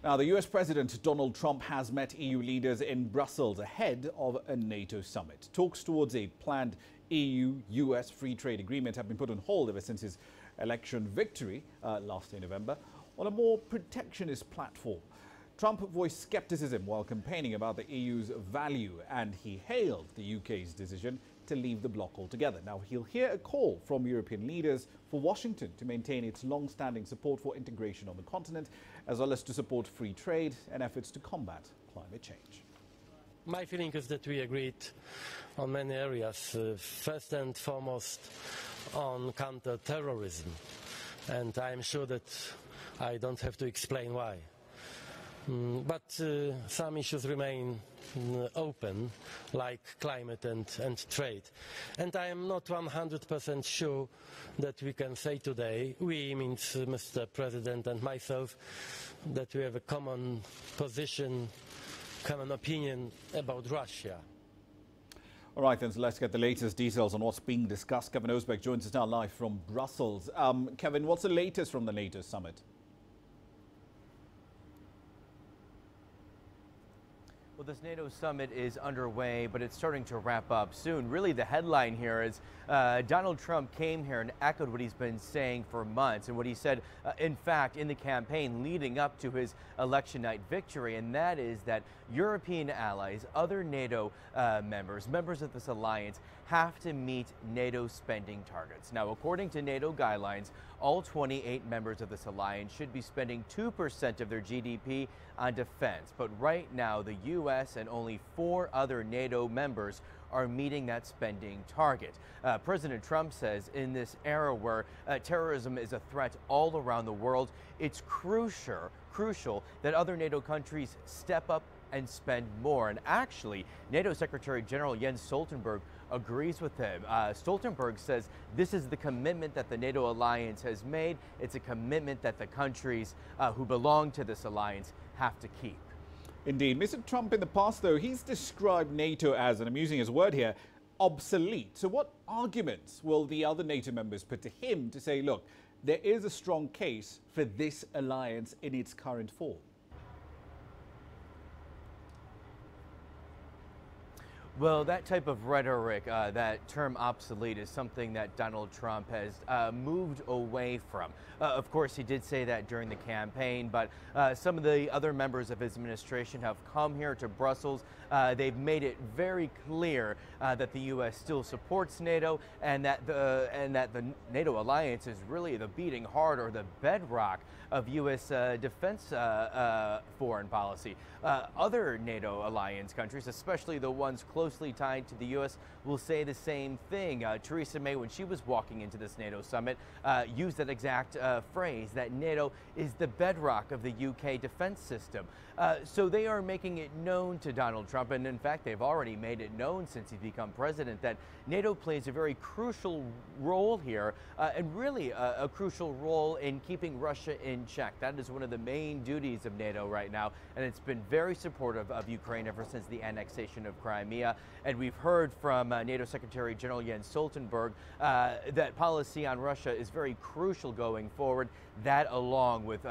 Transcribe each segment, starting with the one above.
Now, the US President Donald Trump has met EU leaders in Brussels ahead of a NATO summit. Talks towards a planned EU-U.S. free trade agreement have been put on hold ever since his election victory last November on a more protectionist platform. Trump voiced skepticism while campaigning about the EU's value, and he hailed the UK's decision to leave the bloc altogether. Now, he'll hear a call from European leaders for Washington to maintain its long-standing support for integration on the continent, as well as to support free trade and efforts to combat climate change. My feeling is that we agreed on many areas, first and foremost on counter-terrorism, and I am sure that I don't have to explain why. But some issues remain open, like climate and trade. And I am not 100% sure that we can say today, we means Mr. President and myself, that we have a common position, common opinion about Russia. All right, then, so let's get the latest details on what's being discussed. Kevin Osbeck joins us now live from Brussels. Kevin, what's the latest from the NATO summit? Well, this NATO summit is underway, but it's starting to wrap up soon. Really, the headline here is Donald Trump came here and echoed what he's been saying for months and what he said, in fact, in the campaign leading up to his election night victory, and that is that European allies, other NATO members of this alliance, have to meet NATO spending targets. Now, according to NATO guidelines, all 28 members of this alliance should be spending 2% of their GDP on defense. But right now, the U.S. and only 4 other NATO members are meeting that spending target. President Trump says in this era where terrorism is a threat all around the world, it's crucial that other NATO countries step up and spend more. And actually, NATO Secretary General Jens Stoltenberg agrees with him. Stoltenberg says this is the commitment that the NATO alliance has made. It's a commitment that the countries who belong to this alliance have to keep. Indeed. Mr. Trump in the past, though, he's described NATO as, and I'm using his word here, obsolete. So what arguments will the other NATO members put to him to say, look, there is a strong case for this alliance in its current form? Well, that type of rhetoric, that term obsolete, is something that Donald Trump has moved away from. Of course, he did say that during the campaign, but some of the other members of his administration have come here to Brussels. They've made it very clear that the U.S. still supports NATO, and that the NATO alliance is really the beating heart or the bedrock of U.S. defense foreign policy. Other NATO alliance countries, especially the ones closely tied to the U.S., will say the same thing. Theresa May, when she was walking into this NATO summit, used that exact phrase, that NATO is the bedrock of the UK defense system. So they are making it known to Donald Trump, and in fact, they've already made it known since he's become president, that NATO plays a very crucial role here, and really a crucial role in keeping Russia in check. That is one of the main duties of NATO right now, and it's been very supportive of Ukraine ever since the annexation of Crimea. And we've heard from NATO Secretary General Jens Stoltenberg that policy on Russia is very crucial going forward, that along with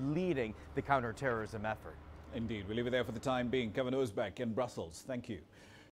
leading the counterterrorism effort. Indeed. We'll leave it there for the time being. Kevin Osbeck in Brussels. Thank you.